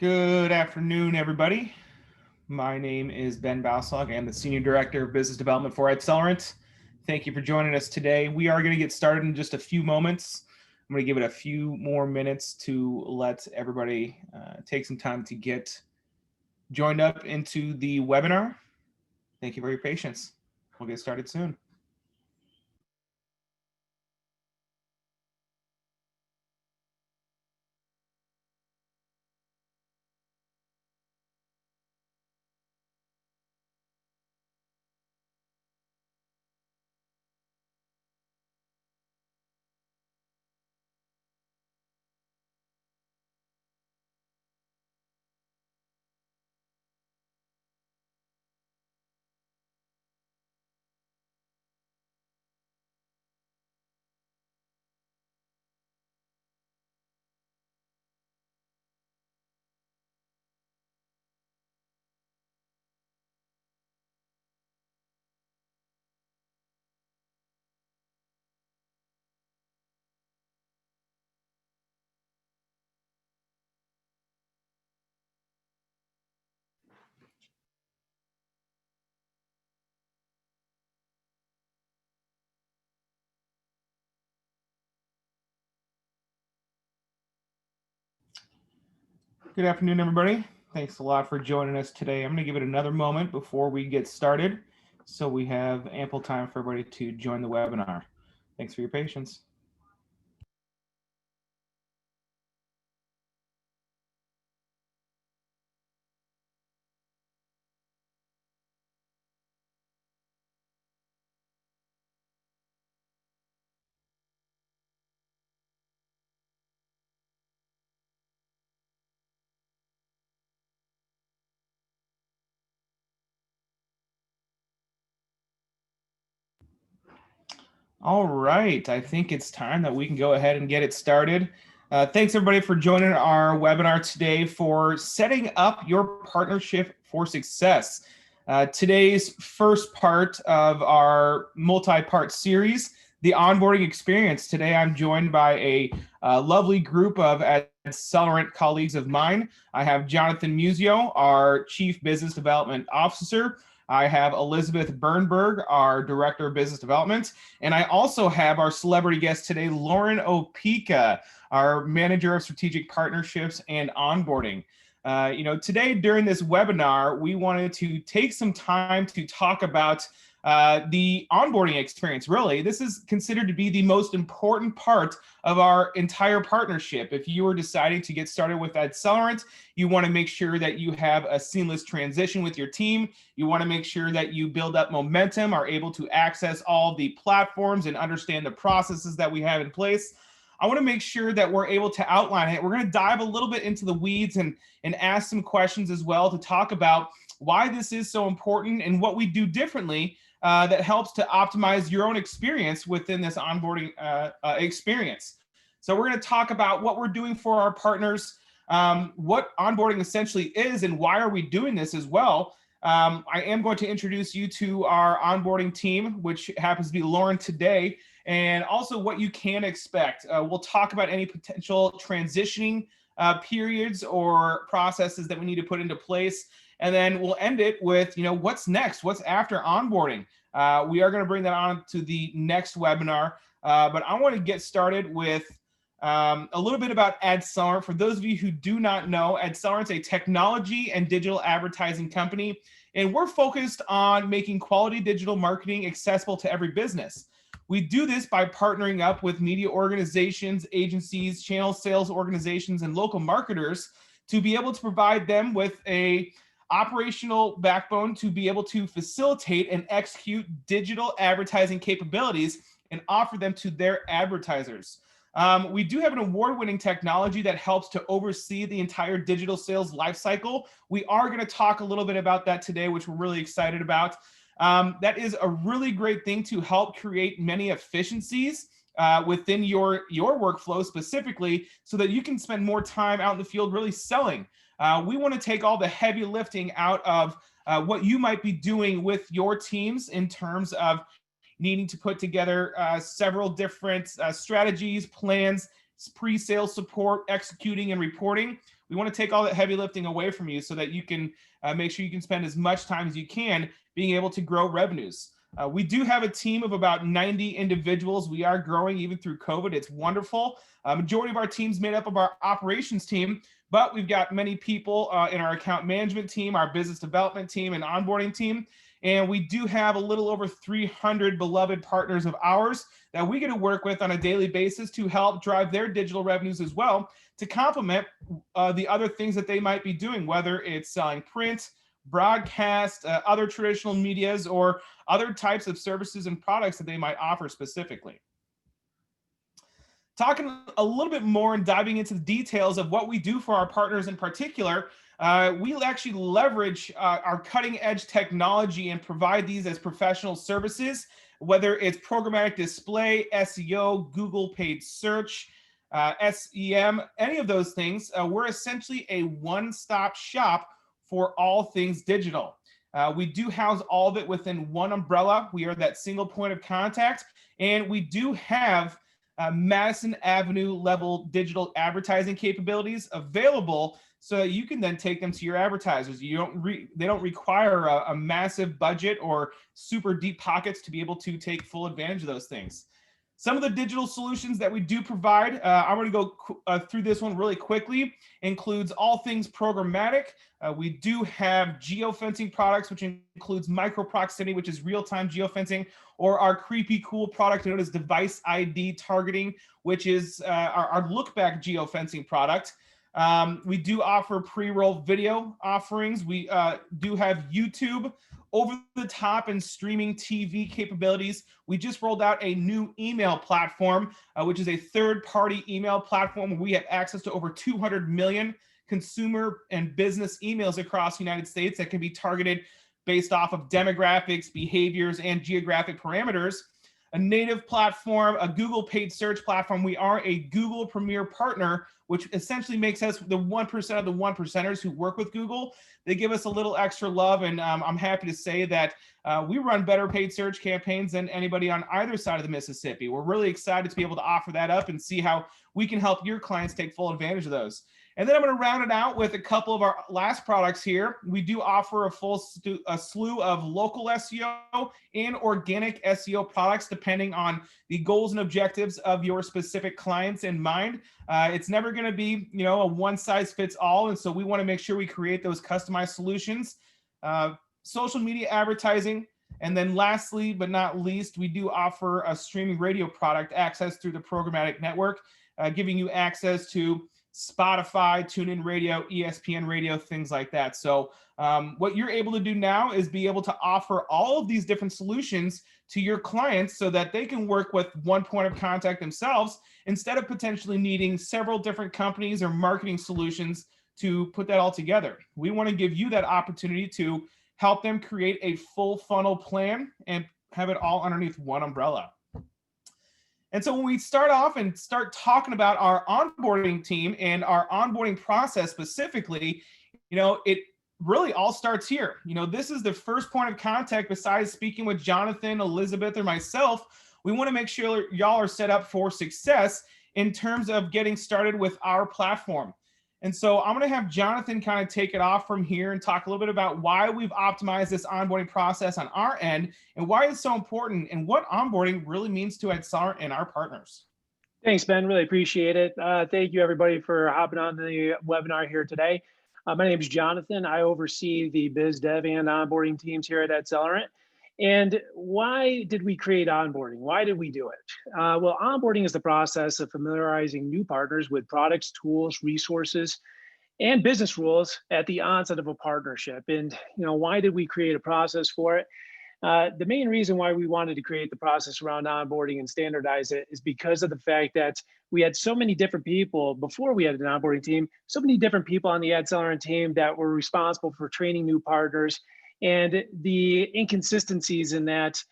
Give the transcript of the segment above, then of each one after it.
Good afternoon, everybody. My name is Ben Bauslag. I am the Senior Director of Business Development for Celeron. Thank you for joining us today. We are going to get started in just a few moments. I'm going to give it a few more minutes to let everybody take some time to get joined up into the webinar. Thank you for your patience. We'll get started soon. Good afternoon, everybody. Thanks a lot for joining us today. I'm going to give it another moment before we get started so we have ample time for everybody to join the webinar. Thanks for your patience. All right, I think it's time that we can go ahead and get it started. Thanks everybody for joining our webinar today for setting up your partnership for success. Today's first part of our multi-part series, the onboarding experience. Today I'm joined by a lovely group of Celeron colleagues of mine. I have Jonathan Musio, our Chief Business Development Officer. I have Elizabeth Bernberg, our Director of Business Development. And I also have our celebrity guest today, Lauren Opika, our Manager of Strategic Partnerships and Onboarding. Today during this webinar, we wanted to take some time to talk about the onboarding experience. Really, this is considered to be the most important part of our entire partnership. If you are deciding to get started with Celeron, you want to make sure that you have a seamless transition with your team. You want to make sure that you build up momentum, are able to access all the platforms and understand the processes that we have in place. I want to make sure that we're able to outline it. We're going to dive a little bit into the weeds and ask some questions as well to talk about why this is so important and what we do differently that helps to optimize your own experience within this onboarding experience. So we're going to talk about what we're doing for our partners, what onboarding essentially is, and why are we doing this as well. I am going to introduce you to our onboarding team, which happens to be Lauren today, and also what you can expect. We'll talk about any potential transitioning periods or processes that we need to put into place. And then we'll end it with, what's next? What's after onboarding? We are going to bring that on to the next webinar. But I want to get started with a little bit about Celeron. For those of you who do not know, Celeron is a technology and digital advertising company, and we're focused on making quality digital marketing accessible to every business. We do this by partnering up with media organizations, agencies, channel sales organizations, and local marketers to be able to provide them with a operational backbone to be able to facilitate and execute digital advertising capabilities and offer them to their advertisers. We do have an award-winning technology that helps to oversee the entire digital sales lifecycle. We are going to talk a little bit about that today, which we're really excited about. That is a really great thing to help create many efficiencies within your workflow specifically, so that you can spend more time out in the field really selling. We want to take all the heavy lifting out of what you might be doing with your teams in terms of needing to put together several different strategies, plans, pre-sale support, executing, and reporting. We want to take all that heavy lifting away from you so that you can make sure you can spend as much time as you can being able to grow revenues. We do have a team of about 90 individuals. We are growing even through COVID. It's wonderful. Majority of our team's made up of our operations team, but we've got many people in our account management team, our business development team, and onboarding team. And we do have a little over 300 beloved partners of ours that we get to work with on a daily basis to help drive their digital revenues as well, to complement the other things that they might be doing, whether it's selling print, broadcast, other traditional medias, or other types of services and products that they might offer specifically. Talking a little bit more and diving into the details of what we do for our partners in particular, we actually leverage our cutting edge technology and provide these as professional services, whether it's programmatic display, SEO, Google paid search, SEM, any of those things. We're essentially a one-stop shop for all things digital. We do house all of it within one umbrella. We are that single point of contact, and we do have Madison Avenue level digital advertising capabilities available so that you can then take them to your advertisers. They don't require a massive budget or super deep pockets to be able to take full advantage of those things. Some of the digital solutions that we do provide, I'm going to go through this one really quickly, includes all things programmatic. We do have geofencing products, which includes micro proximity, which is real-time geofencing, or our creepy cool product known as device ID targeting, which is our look-back geofencing product. We do offer pre-roll video offerings. We do have YouTube, over-the-top and streaming TV capabilities. We just rolled out a new email platform, which is a third-party email platform where we have access to over 200 million consumer and business emails across the United States that can be targeted based off of demographics, behaviors, and geographic parameters. A native platform, a Google paid search platform. We are a Google Premier partner, which essentially makes us the 1% of the 1%ers who work with Google. They give us a little extra love, and I'm happy to say that we run better paid search campaigns than anybody on either side of the Mississippi. We're really excited to be able to offer that up and see how we can help your clients take full advantage of those. And then I'm going to round it out with a couple of our last products here. We do offer a slew of local SEO and organic SEO products, depending on the goals and objectives of your specific clients in mind. It's never going to be, a one size fits all. And so we want to make sure we create those customized solutions. Social media advertising. And then lastly, but not least, we do offer a streaming radio product access through the programmatic network, giving you access to Spotify, TuneIn Radio, ESPN Radio, things like that. So what you're able to do now is be able to offer all of these different solutions to your clients so that they can work with one point of contact themselves instead of potentially needing several different companies or marketing solutions to put that all together. We want to give you that opportunity to help them create a full funnel plan and have it all underneath one umbrella. And so when we start off and start talking about our onboarding team and our onboarding process specifically, it really all starts here. This is the first point of contact besides speaking with Jonathan, Elizabeth, or myself. We want to make sure y'all are set up for success in terms of getting started with our platform. And so I'm going to have Jonathan kind of take it off from here and talk a little bit about why we've optimized this onboarding process on our end and why it's so important and what onboarding really means to Edzar and our partners. Thanks, Ben. Really appreciate it. Thank you, everybody, for hopping on the webinar here today. My name is Jonathan. I oversee the biz dev and onboarding teams here at Celeron. And why did we create onboarding? Why did we do it? Well, onboarding is the process of familiarizing new partners with products, tools, resources, and business rules at the onset of a partnership. And why did we create a process for it? The main reason why we wanted to create the process around onboarding and standardize it is because of the fact that we had so many different people before we had an onboarding team, so many different people on the Celeron team that were responsible for training new partners. And the inconsistencies in that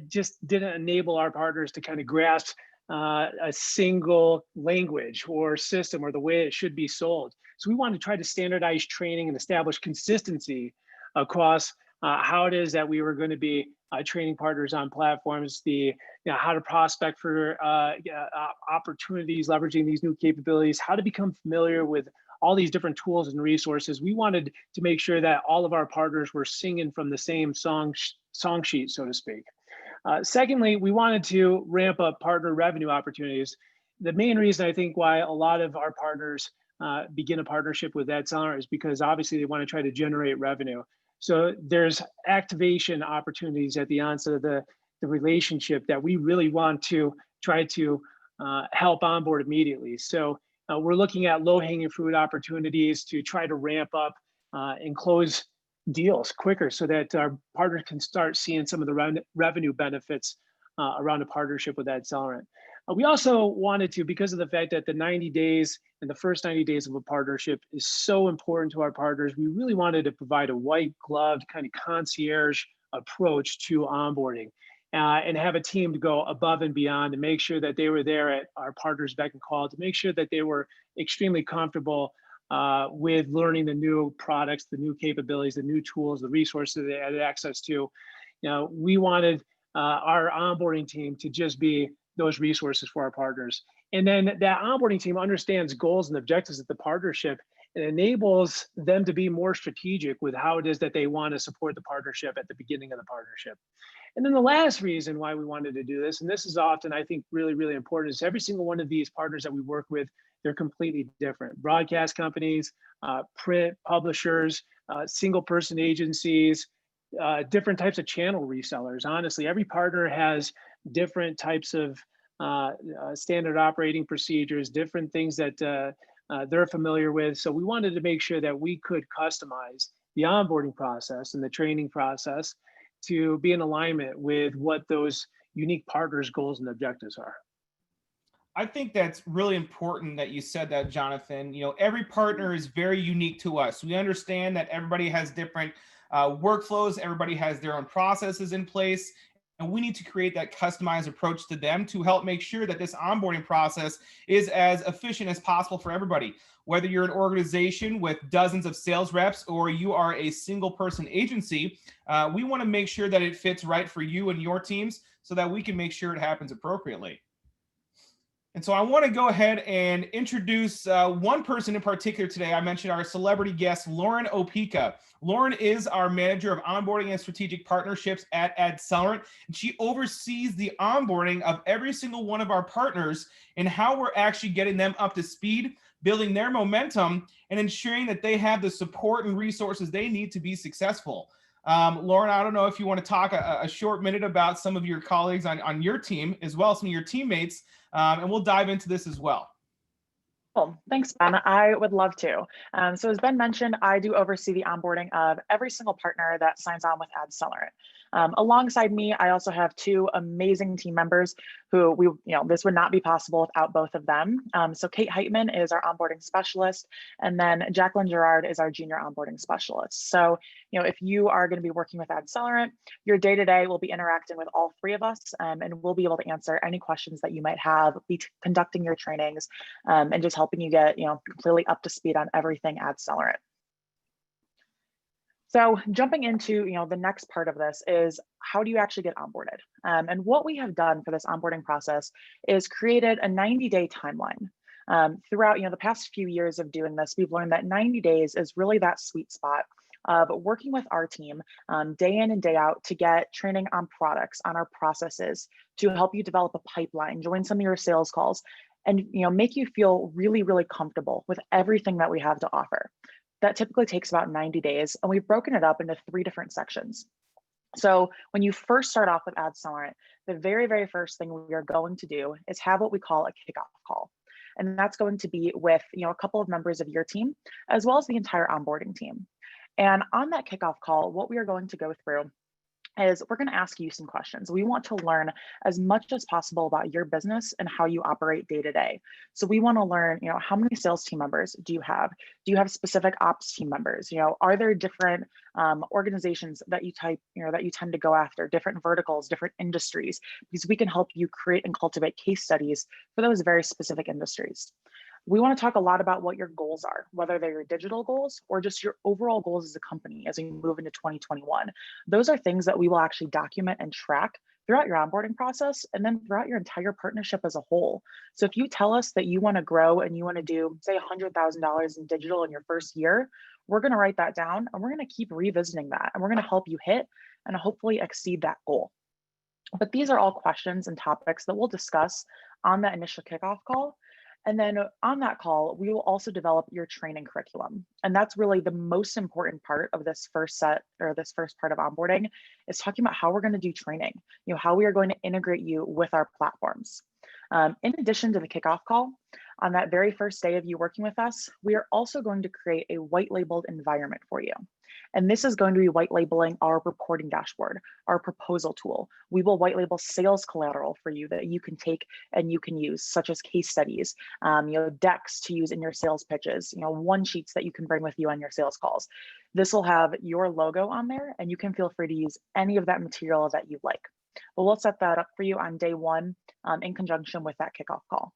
just didn't enable our partners to kind of grasp a single language or system or the way it should be sold. So we wanted to try to standardize training and establish consistency across how it is that we were going to be training partners on platforms, the how to prospect for opportunities, leveraging these new capabilities, how to become familiar with all these different tools and resources. We wanted to make sure that all of our partners were singing from the same song sheet, so to speak. Secondly, we wanted to ramp up partner revenue opportunities. The main reason I think why a lot of our partners begin a partnership with AdCeleron is because obviously they want to try to generate revenue. So there's activation opportunities at the onset of the relationship that we really want to try to help onboard immediately. So we're looking at low-hanging fruit opportunities to try to ramp up and close deals quicker so that our partners can start seeing some of the revenue benefits around a partnership with AdCeleron. We also wanted to, because of the fact that the 90 days and the first 90 days of a partnership is so important to our partners, we really wanted to provide a white gloved kind of concierge approach to onboarding and have a team to go above and beyond to make sure that they were there at our partners' beck and call, to make sure that they were extremely comfortable with learning the new products, the new capabilities, the new tools, the resources they had access to. We wanted our onboarding team to just be those resources for our partners. And then that onboarding team understands goals and objectives of the partnership and enables them to be more strategic with how it is that they want to support the partnership at the beginning of the partnership. And then the last reason why we wanted to do this, and this is often, I think, really, really important, is every single one of these partners that we work with, they're completely different. Broadcast companies, print publishers, single person agencies, different types of channel resellers. Honestly, every partner has different types of standard operating procedures, different things that they're familiar with. So we wanted to make sure that we could customize the onboarding process and the training process to be in alignment with what those unique partners' goals and objectives are. I think that's really important that you said that, Jonathan. Every partner is very unique to us. We understand that everybody has different workflows, everybody has their own processes in place, and we need to create that customized approach to them to help make sure that this onboarding process is as efficient as possible for everybody. Whether you're an organization with dozens of sales reps or you are a single person agency, we want to make sure that it fits right for you and your teams so that we can make sure it happens appropriately. And so I want to go ahead and introduce one person in particular today. I mentioned our celebrity guest, Lauren Opika. Lauren is our manager of onboarding and strategic partnerships at AdCeleron, and she oversees the onboarding of every single one of our partners and how we're actually getting them up to speed, building their momentum, and ensuring that they have the support and resources they need to be successful. Lauren, I don't know if you want to talk a short minute about some of your colleagues on your team, as well as some of your teammates, and we'll dive into this as well. Cool. Thanks, Ben. I would love to. So as Ben mentioned, I do oversee the onboarding of every single partner that signs on with AdCeleron. Alongside me, I also have two amazing team members who this would not be possible without both of them. So Kate Heitman is our onboarding specialist, and then Jacqueline Gerard is our junior onboarding specialist. So, if you are going to be working with AdCeleron, your day-to-day will be interacting with all three of us, and we'll be able to answer any questions that you might have, be conducting your trainings, and just helping you get, completely up to speed on everything AdCeleron. So jumping into the next part of this is, how do you actually get onboarded? And what we have done for this onboarding process is created a 90-day timeline. Throughout the past few years of doing this, we've learned that 90 days is really that sweet spot of working with our team day in and day out to get training on products, on our processes, to help you develop a pipeline, join some of your sales calls, and make you feel really, really comfortable with everything that we have to offer. That typically takes about 90 days, and we've broken it up into 3 different sections. So when you first start off with AdCeleron, the very, very first thing we are going to do is have what we call a kickoff call. And that's going to be with a couple of members of your team, as well as the entire onboarding team. And on that kickoff call, what we are going to go through is we're going to ask you some questions. We want to learn as much as possible about your business and how you operate day to day. So we want to learn, how many sales team members do you have? Do you have specific ops team members? Are there different organizations that you tend to go after, different verticals, different industries? Because we can help you create and cultivate case studies for those very specific industries. We want to talk a lot about what your goals are, whether they're your digital goals or just your overall goals as a company as we move into 2021. Those are things that we will actually document and track throughout your onboarding process, and then throughout your entire partnership as a whole. So if you tell us that you want to grow and you want to do, say, $100,000 in digital in your first year, we're going to write that down and we're going to keep revisiting that, and we're going to help you hit and hopefully exceed that goal. But these are all questions and topics that we'll discuss on that initial kickoff call. And then on that call, we will also develop your training curriculum. And that's really the most important part of this first set, or this first part of onboarding, is talking about how we're going to do training, how we are going to integrate you with our platforms. In addition to the kickoff call, on that very first day of you working with us, we are also going to create a white labeled environment for you. And this is going to be white labeling our reporting dashboard, our proposal tool. We will white label sales collateral for you that you can take and you can use, such as case studies, decks to use in your sales pitches, one sheets that you can bring with you on your sales calls. This will have your logo on there, and you can feel free to use any of that material that you like. But we'll set that up for you on day one in conjunction with that kickoff call.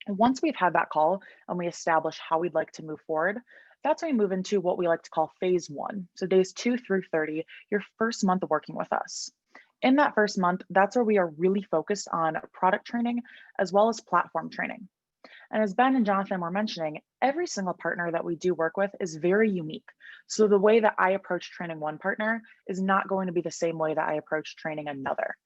And once we've had that call and we establish how we'd like to move forward, that's when we move into what we like to call phase one. So days 2 through 30, your first month of working with us. In that first month, that's where we are really focused on product training as well as platform training. And as Ben and Jonathan were mentioning, every single partner that we do work with is very unique. So the way that I approach training one partner is not going to be the same way that I approach training another.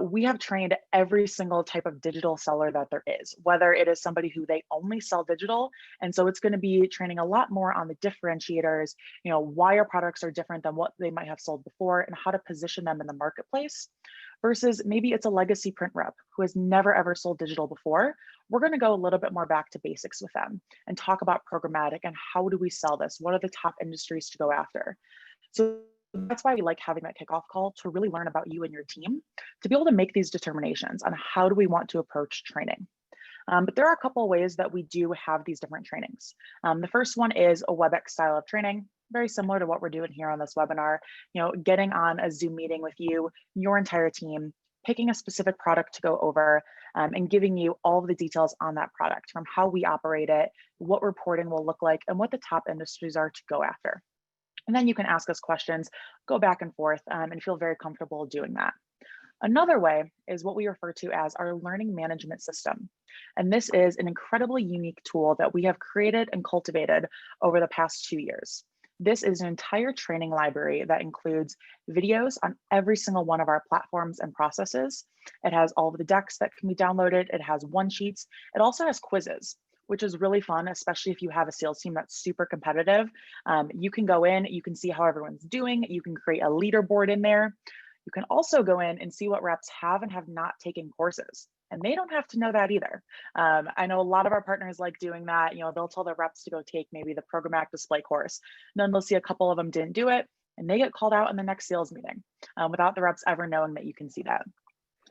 We have trained every single type of digital seller that there is, whether it is somebody who they only sell digital. And so it's going to be training a lot more on the differentiators, why our products are different than what they might have sold before and how to position them in the marketplace, versus maybe it's a legacy print rep who has never ever sold digital before. We're going to go a little bit more back to basics with them and talk about programmatic and how do we sell this? What are the top industries to go after? So that's why we like having that kickoff call, to really learn about you and your team, to be able to make these determinations on how do we want to approach training. But there are a couple of ways that we do have these different trainings. The first one is a WebEx style of training, very similar to what we're doing here on this webinar, getting on a Zoom meeting with you, your entire team, picking a specific product to go over, and giving you all of the details on that product, from how we operate it, what reporting will look like, and what the top industries are to go after. And then you can ask us questions, go back and forth, and feel very comfortable doing that. Another way is what we refer to as our learning management system. And this is an incredibly unique tool that we have created and cultivated over the past 2 years. This is an entire training library that includes videos on every single one of our platforms and processes. It has all of the decks that can be downloaded. It has one sheets. It also has quizzes, which is really fun, especially if you have a sales team that's super competitive. You can go in, you can see how everyone's doing. You can create a leaderboard in there. You can also go in and see what reps have and have not taken courses. And they don't have to know that either. I know a lot of our partners like doing that. They'll tell their reps to go take maybe the programmatic display course. And then they'll see a couple of them didn't do it, and they get called out in the next sales meeting without the reps ever knowing that you can see that.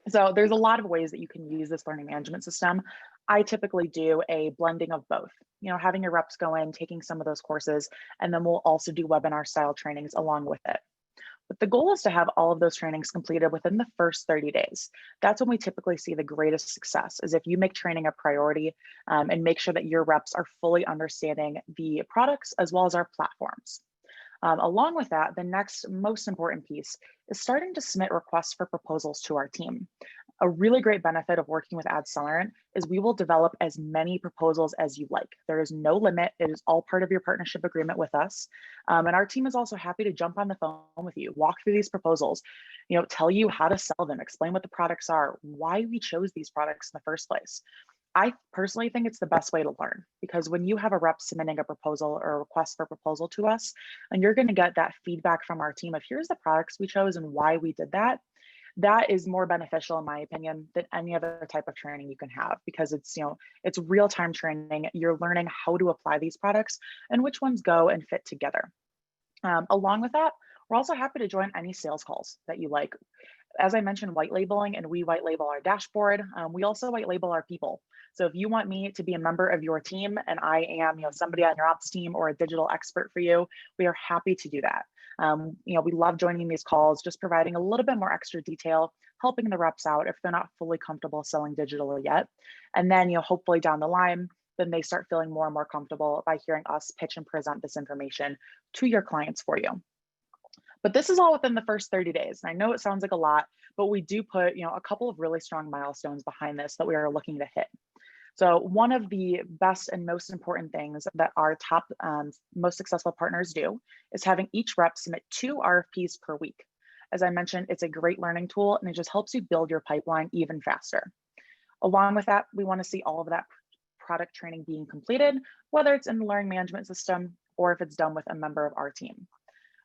So there's a lot of ways that you can use this learning management system. I typically do a blending of both, having your reps go in, taking some of those courses, and then we'll also do webinar style trainings along with it. But the goal is to have all of those trainings completed within the first 30 days. That's when we typically see the greatest success, is if you make training a priority and make sure that your reps are fully understanding the products as well as our platforms. Along with that, the next most important piece is starting to submit requests for proposals to our team. A really great benefit of working with Celeron is we will develop as many proposals as you like. There is no limit. It is all part of your partnership agreement with us. And our team is also happy to jump on the phone with you, walk through these proposals, tell you how to sell them, explain what the products are, why we chose these products in the first place. I personally think it's the best way to learn, because when you have a rep submitting a proposal or a request for proposal to us, and you're going to get that feedback from our team of here's the products we chose and why we did that, that is more beneficial, in my opinion, than any other type of training you can have, because it's, it's real-time training. You're learning how to apply these products and which ones go and fit together. Along with that, we're also happy to join any sales calls that you like. As I mentioned, white labeling, and we white label our dashboard. We also white label our people. So if you want me to be a member of your team and I am, somebody on your ops team or a digital expert for you, we are happy to do that. We love joining these calls, just providing a little bit more extra detail, helping the reps out if they're not fully comfortable selling digital yet. And then, hopefully down the line, then they start feeling more and more comfortable by hearing us pitch and present this information to your clients for you. But this is all within the first 30 days. And I know it sounds like a lot, but we do put, a couple of really strong milestones behind this that we are looking to hit. So one of the best and most important things that our top most successful partners do is having each rep submit 2 RFPs per week. As I mentioned, it's a great learning tool and it just helps you build your pipeline even faster. Along with that, we want to see all of that product training being completed, whether it's in the learning management system or if it's done with a member of our team.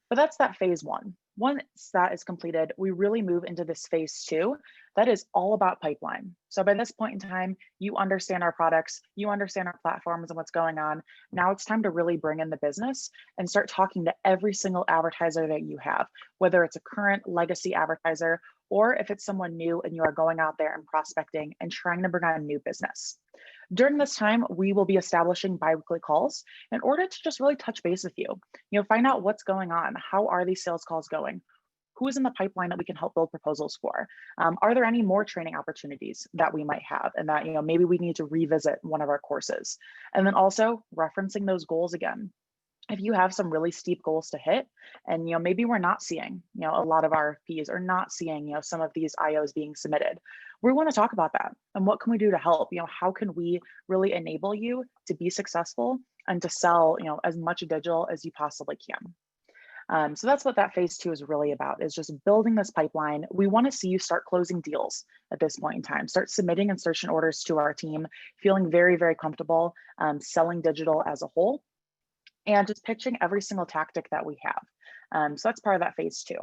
But that's that phase 1. Once that is completed, we really move into this phase 2. That is all about pipeline. So by this point in time, you understand our products, you understand our platforms and what's going on. Now it's time to really bring in the business and start talking to every single advertiser that you have, whether it's a current legacy advertiser or if it's someone new and you are going out there and prospecting and trying to bring on new business. During this time, we will be establishing biweekly calls in order to just really touch base with you. Find out what's going on. How are these sales calls going? Who is in the pipeline that we can help build proposals for? Are there any more training opportunities that we might have and that maybe we need to revisit one of our courses? And then also referencing those goals again. If you have some really steep goals to hit and maybe we're not seeing a lot of RFPs or not seeing some of these IOs being submitted, we want to talk about that and what can we do to help? How can we really enable you to be successful and to sell as much digital as you possibly can? So that's what that phase 2 is really about, is just building this pipeline. We want to see you start closing deals at this point in time, start submitting insertion orders to our team, feeling very, very comfortable selling digital as a whole, and just pitching every single tactic that we have. So that's part of that phase 2.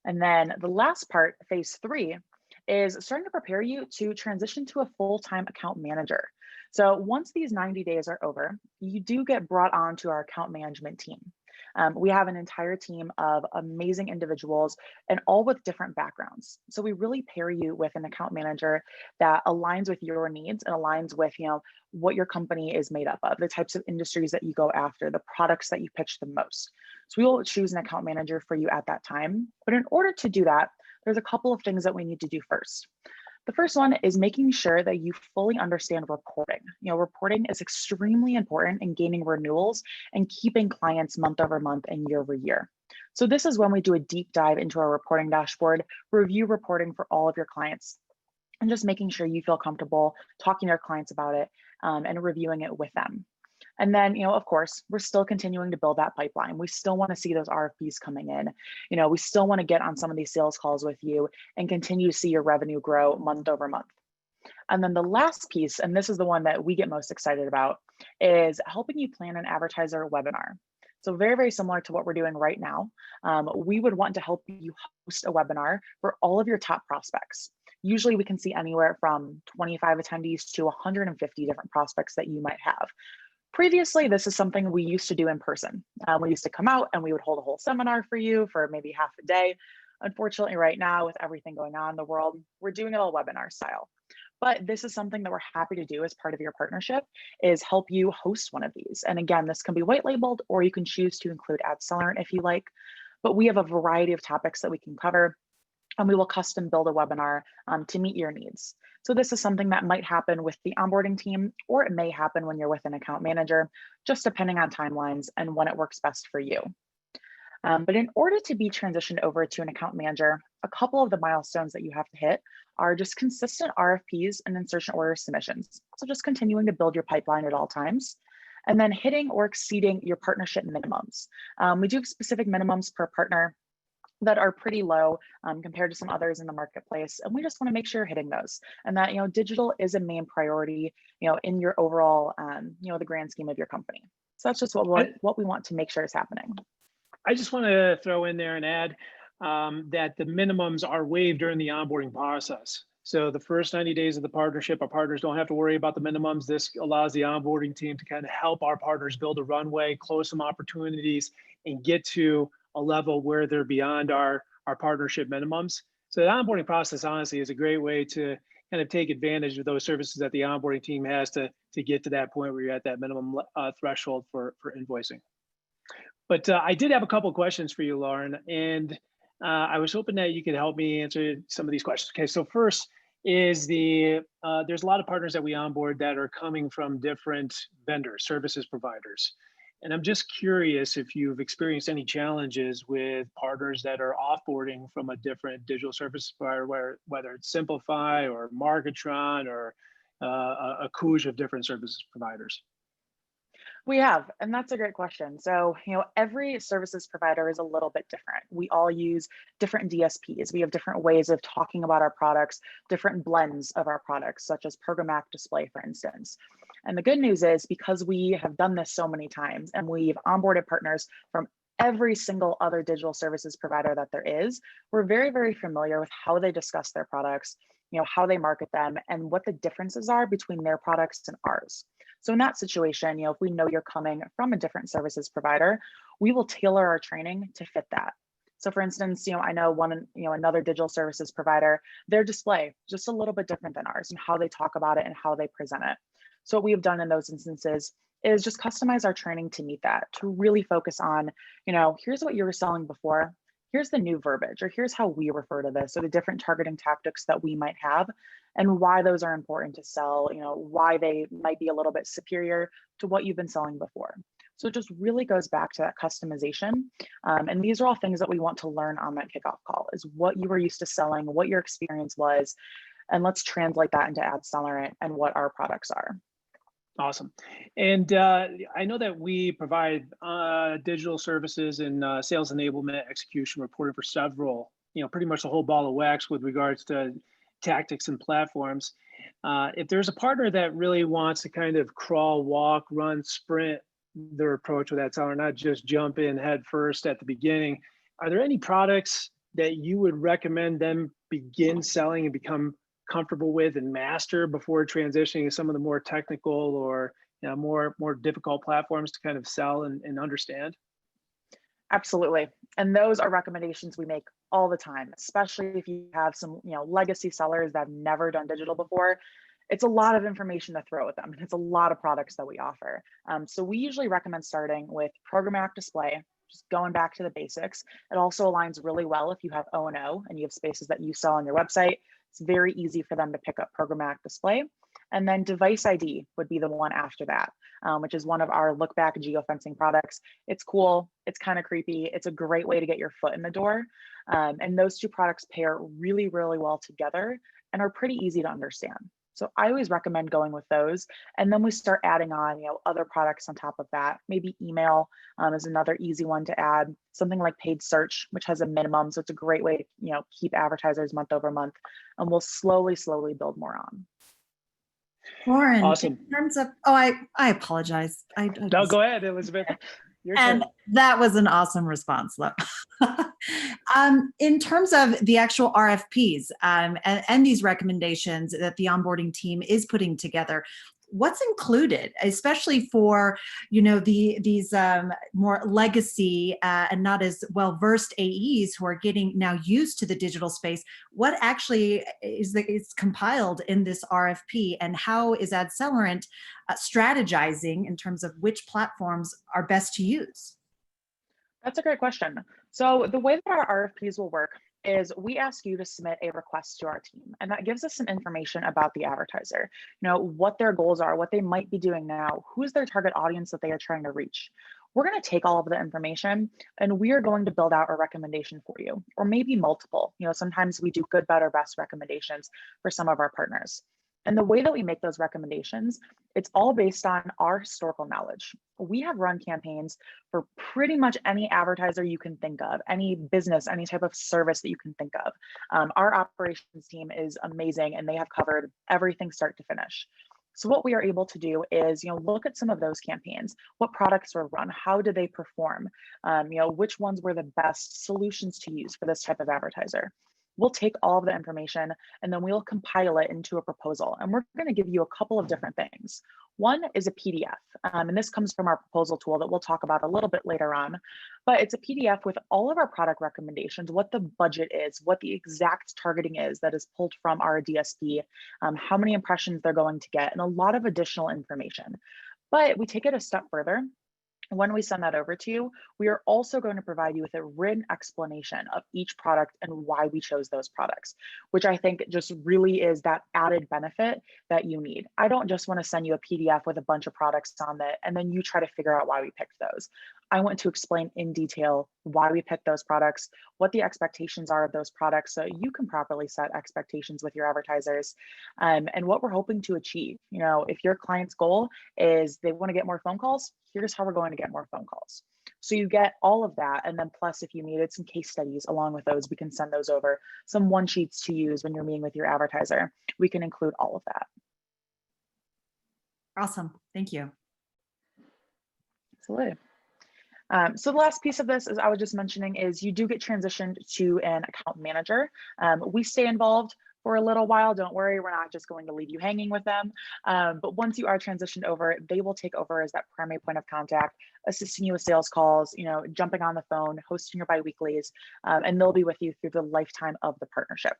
And then the last part, phase 3, is starting to prepare you to transition to a full-time account manager. So once these 90 days are over, you do get brought on to our account management team. We have an entire team of amazing individuals and all with different backgrounds. So we really pair you with an account manager that aligns with your needs and aligns with what your company is made up of, the types of industries that you go after, the products that you pitch the most. So we will choose an account manager for you at that time. But in order to do that, there's a couple of things that we need to do first. The first one is making sure that you fully understand reporting. Reporting is extremely important in gaining renewals and keeping clients month over month and year over year. So this is when we do a deep dive into our reporting dashboard, review reporting for all of your clients, and just making sure you feel comfortable talking to your clients about it and reviewing it with them. And then, of course, we're still continuing to build that pipeline. We still want to see those RFPs coming in. We still want to get on some of these sales calls with you and continue to see your revenue grow month over month. And then the last piece, and this is the one that we get most excited about, is helping you plan an advertiser webinar. So very, very similar to what we're doing right now. We would want to help you host a webinar for all of your top prospects. Usually we can see anywhere from 25 attendees to 150 different prospects that you might have. Previously, this is something we used to do in person. We used to come out and we would hold a whole seminar for you for maybe half a day. Unfortunately, right now, with everything going on in the world, we're doing it all webinar style. But this is something that we're happy to do as part of your partnership, is help you host one of these. And again, this can be white labeled, or you can choose to include Celeron if you like. But we have a variety of topics that we can cover, and we will custom build a webinar to meet your needs. So this is something that might happen with the onboarding team, or it may happen when you're with an account manager, just depending on timelines and when it works best for you. But in order to be transitioned over to an account manager, a couple of the milestones that you have to hit are just consistent RFPs and insertion order submissions. So just continuing to build your pipeline at all times, and then hitting or exceeding your partnership minimums. We do have specific minimums per partner that are pretty low compared to some others in the marketplace. And we just want to make sure you're hitting those, and that, digital is a main priority, in your overall, the grand scheme of your company. So that's just what we want to make sure is happening. I just want to throw in there and add that the minimums are waived during the onboarding process. So the first 90 days of the partnership, our partners don't have to worry about the minimums. This allows the onboarding team to kind of help our partners build a runway, close some opportunities, and get to a level where they're beyond our partnership minimums. So the onboarding process, honestly, is a great way to kind of take advantage of those services that the onboarding team has to get to that point where you're at that minimum threshold for invoicing. But I did have a couple of questions for you, Lauren, and I was hoping that you could help me answer some of these questions. Okay, so first is there's a lot of partners that we onboard that are coming from different vendors, services providers. And I'm just curious if you've experienced any challenges with partners that are offboarding from a different digital service provider, whether it's Simplify or Marketron or a couche of different services providers. We have, and that's a great question. So, every services provider is a little bit different. We all use different DSPs. We have different ways of talking about our products, different blends of our products, such as programmatic display, for instance. And the good news is, because we have done this so many times and we've onboarded partners from every single other digital services provider that there is, we're very, very familiar with how they discuss their products, how they market them, and what the differences are between their products and ours. So in that situation, if we know you're coming from a different services provider, we will tailor our training to fit that. So for instance, I know another digital services provider, their display just a little bit different than ours and how they talk about it and how they present it. So what we have done in those instances is just customize our training to meet that, to really focus on, here's what you were selling before, here's the new verbiage, or here's how we refer to this, or the different targeting tactics that we might have, and why those are important to sell, why they might be a little bit superior to what you've been selling before. So it just really goes back to that customization. And these are all things that we want to learn on that kickoff call, is what you were used to selling, what your experience was, and let's translate that into Celeron and what our products are. Awesome. And I know that we provide digital services and sales enablement, execution, reporting for several, pretty much the whole ball of wax with regards to tactics and platforms. If there's a partner that really wants to kind of crawl, walk, run, sprint their approach with Celeron, not just jump in head first at the beginning, are there any products that you would recommend them begin selling and become comfortable with and master before transitioning to some of the more technical or more difficult platforms to kind of sell and understand? Absolutely. And those are recommendations we make all the time, especially if you have some legacy sellers that have never done digital before. It's a lot of information to throw at them, and it's a lot of products that we offer. So we usually recommend starting with programmatic display, just going back to the basics. It also aligns really well if you have O&O and you have spaces that you sell on your website. It's very easy for them to pick up programmatic display. And then device ID would be the one after that, which is one of our look back geofencing products. It's cool, it's kind of creepy, it's a great way to get your foot in the door. And those two products pair really, really well together and are pretty easy to understand. So I always recommend going with those. And then we start adding on, other products on top of that. Maybe email is another easy one to add. Something like paid search, which has a minimum. So it's a great way to, keep advertisers month over month. And we'll slowly build more on. Lauren, awesome. In terms of, I apologize. No, go ahead, Elizabeth. And that was an awesome response. In terms of the actual RFPs and these recommendations that the onboarding team is putting together, what's included, especially for these more legacy and not as well versed AEs who are getting now used to the digital space? What actually is compiled in this RFP, and how is Celeron strategizing in terms of which platforms are best to use? That's a great question. So the way that our RFPs will work is we ask you to submit a request to our team, and that gives us some information about the advertiser, what their goals are, what they might be doing now, who's their target audience that they are trying to reach. We're going to take all of the information and we are going to build out a recommendation for you, or maybe multiple. Sometimes we do good, better, best recommendations for some of our partners. And the way that we make those recommendations, it's all based on our historical knowledge. We have run campaigns for pretty much any advertiser you can think of, any business, any type of service that you can think of. Our operations team is amazing, and they have covered everything start to finish. So what we are able to do is, look at some of those campaigns. What products were run? How did they perform? Which ones were the best solutions to use for this type of advertiser? We'll take all of the information and then we'll compile it into a proposal. And we're going to give you a couple of different things. One is a PDF, and this comes from our proposal tool that we'll talk about a little bit later on. But it's a PDF with all of our product recommendations, what the budget is, what the exact targeting is that is pulled from our DSP, how many impressions they're going to get, and a lot of additional information. But we take it a step further. When we send that over to you, we are also going to provide you with a written explanation of each product and why we chose those products, which I think just really is that added benefit that you need. I don't just want to send you a PDF with a bunch of products on it and then you try to figure out why we picked those. I want to explain in detail why we picked those products, what the expectations are of those products so you can properly set expectations with your advertisers, and what we're hoping to achieve. You know, if your client's goal is they want to get more phone calls, here's how we're going to get more phone calls. So you get all of that. And then plus, if you needed some case studies along with those, we can send those over, some one sheets to use when you're meeting with your advertiser. We can include all of that. Awesome. Thank you. Absolutely. So the last piece of this, as I was just mentioning, is you do get transitioned to an account manager. We stay involved for a little while. Don't worry, we're not just going to leave you hanging with them. But once you are transitioned over, they will take over as that primary point of contact, assisting you with sales calls, you know, jumping on the phone, hosting your biweeklies, and they'll be with you through the lifetime of the partnership.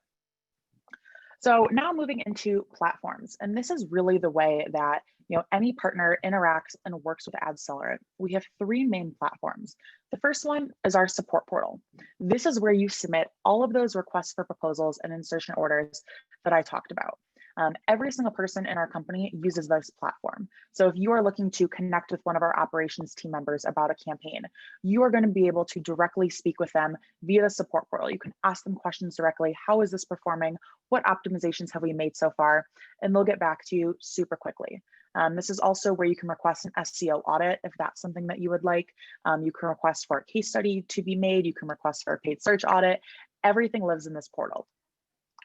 So now moving into platforms, and this is really the way that any partner interacts and works with Celeron. We have three main platforms. The first one is our support portal. This is where you submit all of those requests for proposals and insertion orders that I talked about. Every single person in our company uses this platform. So if you are looking to connect with one of our operations team members about a campaign, you are going to be able to directly speak with them via the support portal. You can ask them questions directly. How is this performing? What optimizations have we made so far? And they'll get back to you super quickly. This is also where you can request an SEO audit if that's something that you would like. You can request for a case study to be made. You can request for a paid search audit. Everything lives in this portal.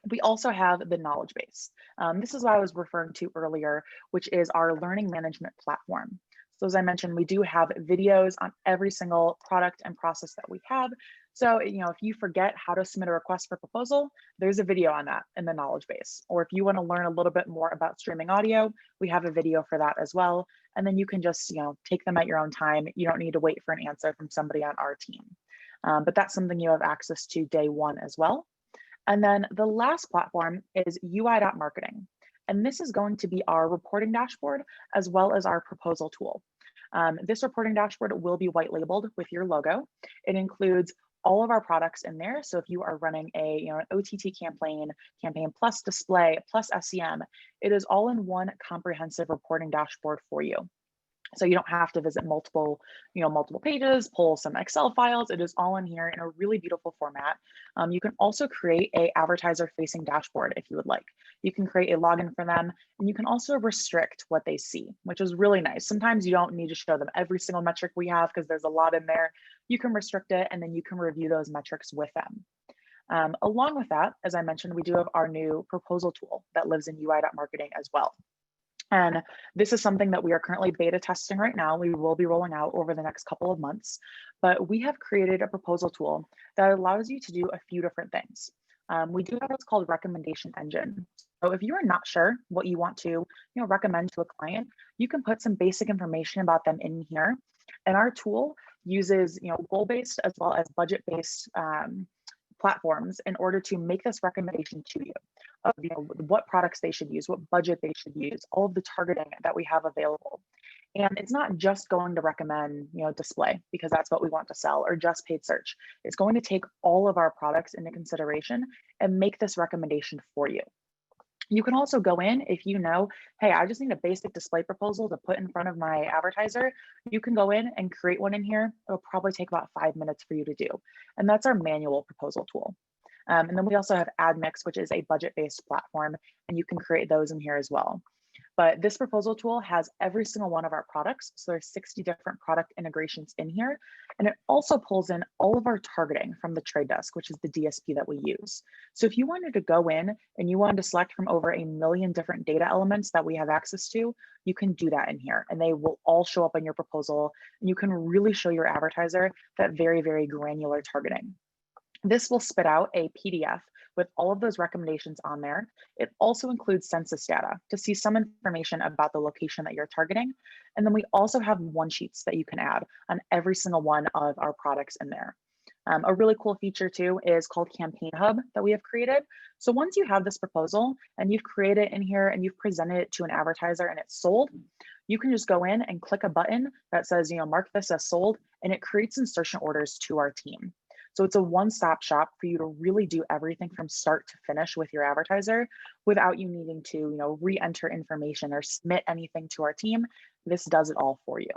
We also have the knowledge base. This is what I was referring to earlier, which is our learning management platform. So as I mentioned, we do have videos on every single product and process that we have. So, if you forget how to submit a request for proposal, there's a video on that in the knowledge base. Or if you want to learn a little bit more about streaming audio, we have a video for that as well. And then you can just, take them at your own time. You don't need to wait for an answer from somebody on our team. But that's something you have access to day one as well. And then the last platform is UI.marketing. And this is going to be our reporting dashboard as well as our proposal tool. This reporting dashboard will be white labeled with your logo. It includes all of our products in there. So if you are running an OTT campaign plus display plus SEM, it is all in one comprehensive reporting dashboard for you. So you don't have to visit multiple pages, pull some Excel files. It is all in here in a really beautiful format. You can also create a advertiser-facing dashboard if you would like. You can create a login for them, and you can also restrict what they see, which is really nice. Sometimes you don't need to show them every single metric we have because there's a lot in there. You can restrict it, and then you can review those metrics with them. Along with that, as I mentioned, we do have our new proposal tool that lives in UI.marketing as well. And this is something that we are currently beta testing right now. We will be rolling out over the next couple of months, but we have created a proposal tool that allows you to do a few different things. We do have what's called recommendation engine. So if you are not sure what you want to recommend to a client, you can put some basic information about them in here. And our tool uses goal-based as well as budget-based platforms in order to make this recommendation to you of what products they should use, what budget they should use, all of the targeting that we have available. And it's not just going to recommend display because that's what we want to sell, or just paid search. It's going to take all of our products into consideration and make this recommendation for you. You can also go in if hey, I just need a basic display proposal to put in front of my advertiser. You can go in and create one in here. It'll probably take about 5 minutes for you to do. And that's our manual proposal tool. And then we also have AdMix, which is a budget-based platform, and you can create those in here as well. But this proposal tool has every single one of our products. So there's 60 different product integrations in here. And it also pulls in all of our targeting from the Trade Desk, which is the DSP that we use. So if you wanted to go in and you wanted to select from over 1 million different data elements that we have access to, you can do that in here, and they will all show up in your proposal. And you can really show your advertiser that very, very granular targeting. This will spit out a PDF with all of those recommendations on there. It also includes census data to see some information about the location that you're targeting. And then we also have one sheets that you can add on every single one of our products in there. A really cool feature too is called Campaign Hub that we have created. So once you have this proposal and you've created it in here and you've presented it to an advertiser and it's sold, you can just go in and click a button that says, mark this as sold, and it creates insertion orders to our team. So it's a one-stop shop for you to really do everything from start to finish with your advertiser without you needing to, re-enter information or submit anything to our team. This does it all for you.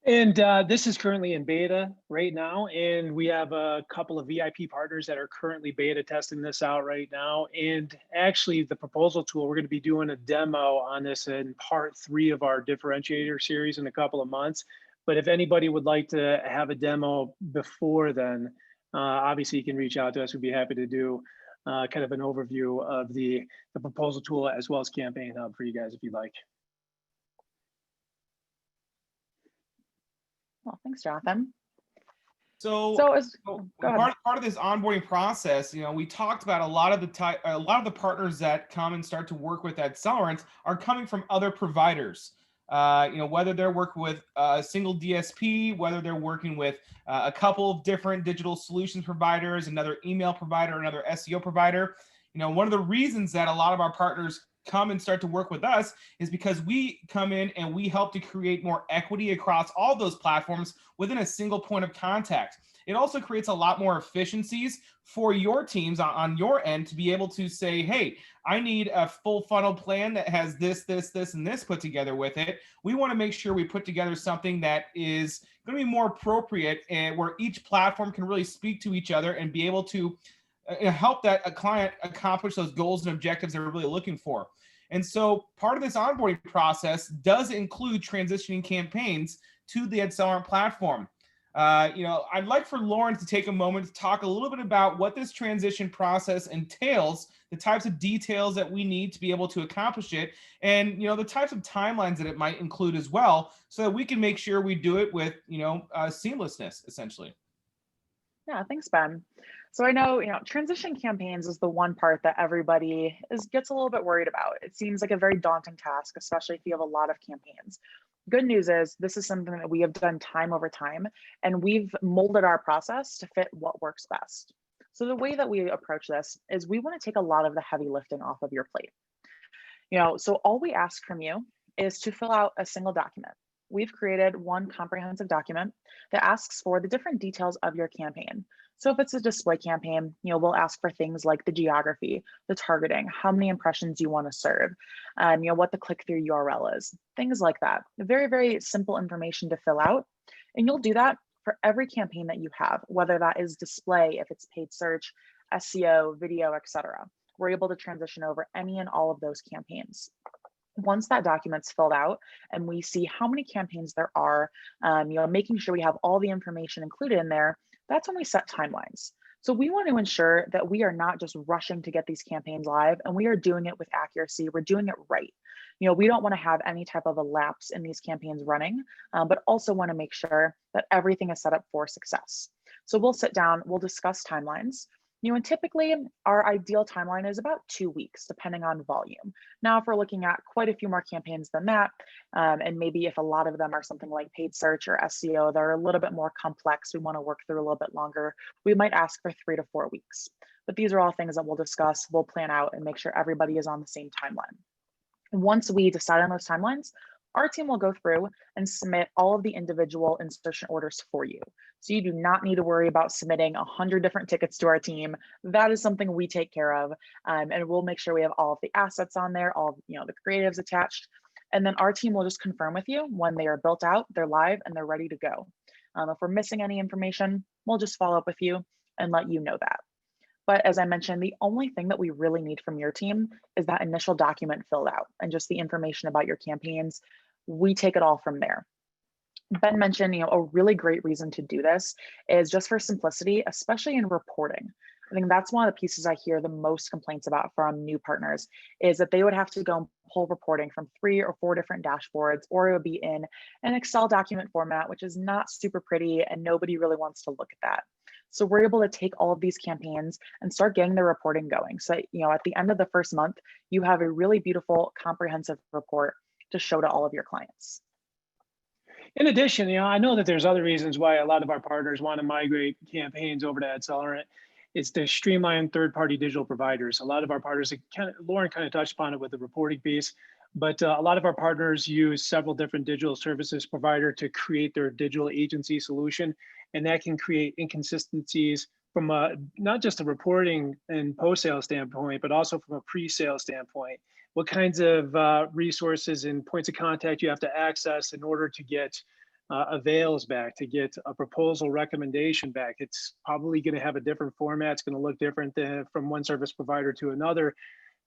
And this is currently in beta right now, and we have a couple of VIP partners that are currently beta testing this out right now. And actually, the proposal tool, we're going to be doing a demo on this in part 3 of our differentiator series in a couple of months. But if anybody would like to have a demo before then, obviously you can reach out to us. We'd be happy to do kind of an overview of the proposal tool as well as Campaign Hub for you guys if you'd like. Well, thanks, Jonathan. So part of this onboarding process, we talked about a lot of the partners that come and start to work with at Celeron are coming from other providers. Whether they're working with a single DSP, whether they're working with a couple of different digital solutions providers, another email provider, another SEO provider. One of the reasons that a lot of our partners come and start to work with us is because we come in and we help to create more equity across all those platforms within a single point of contact. It also creates a lot more efficiencies for your teams on your end to be able to say, hey, I need a full funnel plan that has this, and this put together with it. We want to make sure we put together something that is going to be more appropriate and where each platform can really speak to each other and be able to help that a client accomplish those goals and objectives they're really looking for. And so part of this onboarding process does include transitioning campaigns to the Celeron platform. I'd like for Lauren to take a moment to talk a little bit about what this transition process entails, the types of details that we need to be able to accomplish it, and the types of timelines that it might include as well, so that we can make sure we do it with seamlessness, essentially. Yeah, thanks, Ben. So I know, transition campaigns is the one part that everybody gets a little bit worried about. It seems like a very daunting task, especially if you have a lot of campaigns. Good news is this is something that we have done time over time, and we've molded our process to fit what works best. So the way that we approach this is we want to take a lot of the heavy lifting off of your plate. So all we ask from you is to fill out a single document. We've created one comprehensive document that asks for the different details of your campaign. So if it's a display campaign, we'll ask for things like the geography, the targeting, how many impressions you want to serve, what the click-through URL is, things like that. Very, very simple information to fill out. And you'll do that for every campaign that you have, whether that is display, if it's paid search, SEO, video, etc. We're able to transition over any and all of those campaigns. Once that document's filled out and we see how many campaigns there are, making sure we have all the information included in there, that's when we set timelines. So we want to ensure that we are not just rushing to get these campaigns live, and we are doing it with accuracy. We're doing it right. We don't want to have any type of a lapse in these campaigns running, but also want to make sure that everything is set up for success. So we'll sit down, we'll discuss timelines. And typically our ideal timeline is about 2 weeks, depending on volume. Now, if we're looking at quite a few more campaigns than that, and maybe if a lot of them are something like paid search or SEO, they're a little bit more complex, we want to work through a little bit longer, we might ask for 3 to 4 weeks. But these are all things that we'll discuss, we'll plan out and make sure everybody is on the same timeline. Once we decide on those timelines, our team will go through and submit all of the individual insertion orders for you. So you do not need to worry about submitting 100 different tickets to our team. That is something we take care of. And we'll make sure we have all of the assets on there, all of, the creatives attached. And then our team will just confirm with you when they are built out, they're live, and they're ready to go. If we're missing any information, we'll just follow up with you and let you know that. But as I mentioned, the only thing that we really need from your team is that initial document filled out and just the information about your campaigns. We take it all from there. Ben mentioned, a really great reason to do this is just for simplicity, especially in reporting. I think that's one of the pieces I hear the most complaints about from new partners is that they would have to go and pull reporting from 3 or 4 different dashboards, or it would be in an Excel document format, which is not super pretty and nobody really wants to look at that. So we're able to take all of these campaigns and start getting the reporting going. So, at the end of the first month, you have a really beautiful, comprehensive report to show to all of your clients. In addition, I know that there's other reasons why a lot of our partners want to migrate campaigns over to Celeron. It's to streamline third-party digital providers. A lot of our partners, Lauren kind of touched upon it with the reporting piece. But a lot of our partners use several different digital services provider to create their digital agency solution. And that can create inconsistencies from not just a reporting and post-sale standpoint, but also from a pre-sale standpoint. What kinds of resources and points of contact you have to access in order to get avails back, to get a proposal recommendation back. It's probably going to have a different format. It's going to look different from one service provider to another.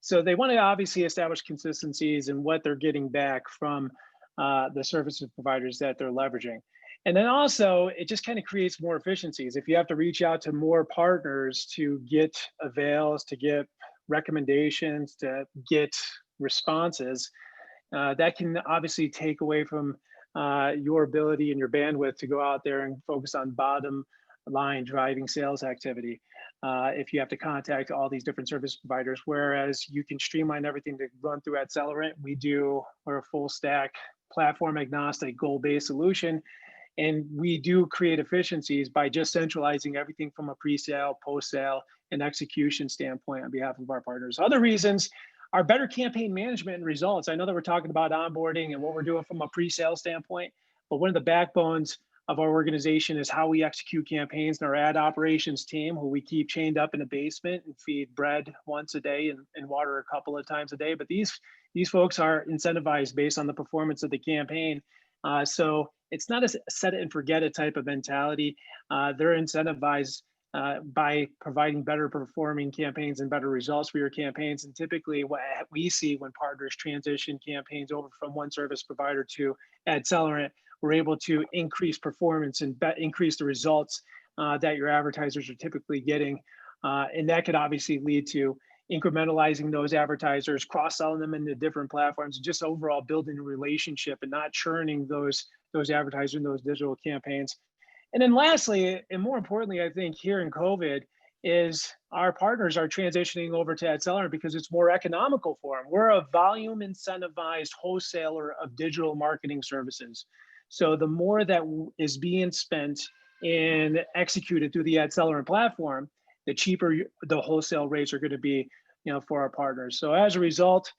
So they want to obviously establish consistencies in what they're getting back from the services providers that they're leveraging. And then also, it just kind of creates more efficiencies. If you have to reach out to more partners to get avails, to get recommendations, to get responses, that can obviously take away from your ability and your bandwidth to go out there and focus on bottom line driving sales activity. If you have to contact all these different service providers, whereas you can streamline everything to run through at Celeron, we're a full stack platform agnostic goal-based solution. And we do create efficiencies by just centralizing everything from a pre-sale, post-sale, and execution standpoint on behalf of our partners. Other reasons are better campaign management and results. I know that we're talking about onboarding and what we're doing from a pre-sale standpoint, but one of the backbones of our organization is how we execute campaigns, and our ad operations team, who we keep chained up in a basement and feed bread once a day and water a couple of times a day. But these folks are incentivized based on the performance of the campaign. So it's not a set it and forget it type of mentality. They're incentivized by providing better performing campaigns and better results for your campaigns. And typically what we see when partners transition campaigns over from one service provider to Celeron, we're able to increase performance and increase the results that your advertisers are typically getting. And that could obviously lead to incrementalizing those advertisers, cross-selling them into different platforms, and just overall building a relationship and not churning those advertisers in those digital campaigns. And then lastly, and more importantly, I think here in COVID, is our partners are transitioning over to Celeron because it's more economical for them. We're a volume incentivized wholesaler of digital marketing services. So the more that is being spent and executed through the Celeron platform, the cheaper the wholesale rates are going to be, for our partners. So as a result,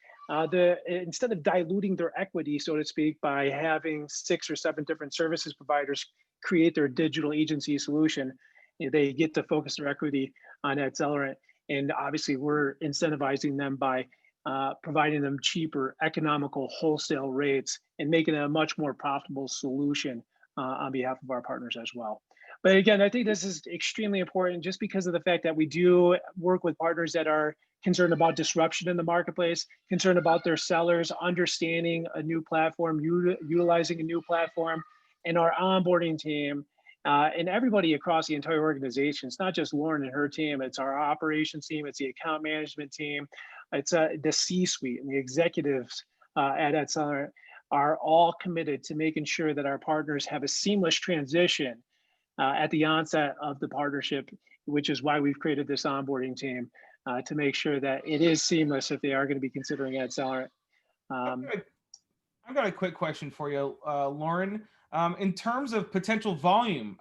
instead of diluting their equity, so to speak, by having 6 or 7 different services providers create their digital agency solution, they get to focus their equity on Celeron. And obviously, we're incentivizing them by providing them cheaper, economical wholesale rates and making it a much more profitable solution on behalf of our partners as well. But again, I think this is extremely important just because of the fact that we do work with partners that are concerned about disruption in the marketplace, concerned about their sellers understanding a new platform, utilizing a new platform, and our onboarding team and everybody across the entire organization. It's not just Lauren and her team, it's our operations team, it's the account management team, it's the C-suite and the executives at Celeron are all committed to making sure that our partners have a seamless transition at the onset of the partnership, which is why we've created this onboarding team to make sure that it is seamless if they are going to be considering Celeron. I've got a quick question for you, Lauren. In terms of potential volume,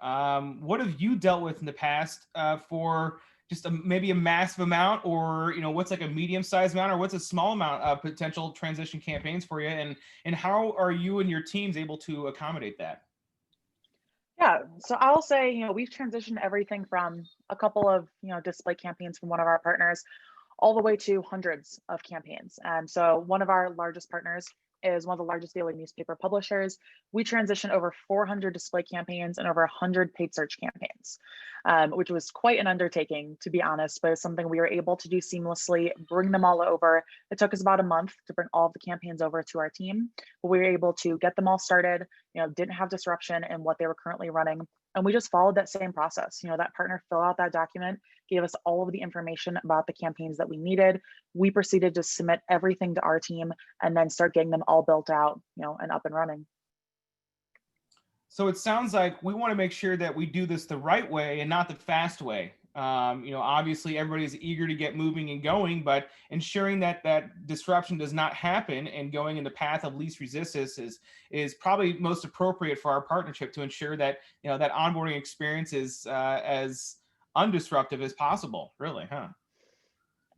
what have you dealt with in the past for just maybe a massive amount, or what's like a medium-sized amount, or what's a small amount of potential transition campaigns for you, and how are you and your teams able to accommodate that? Yeah, so I'll say, we've transitioned everything from a couple of, display campaigns from one of our partners all the way to hundreds of campaigns. And so one of our largest partners is one of the largest daily newspaper publishers. We transitioned over 400 display campaigns and over 100 paid search campaigns, which was quite an undertaking, to be honest, but it's something we were able to do seamlessly, bring them all over. It took us about a month to bring all of the campaigns over to our team, but we were able to get them all started, didn't have disruption in what they were currently running. And we just followed that same process. That partner filled out that document, gave us all of the information about the campaigns that we needed. We proceeded to submit everything to our team and then start getting them all built out, and up and running. So it sounds like we want to make sure that we do this the right way and not the fast way. Obviously everybody's eager to get moving and going, but ensuring that that disruption does not happen and going in the path of least resistance is probably most appropriate for our partnership to ensure that, that onboarding experience is as undisruptive as possible, really, huh?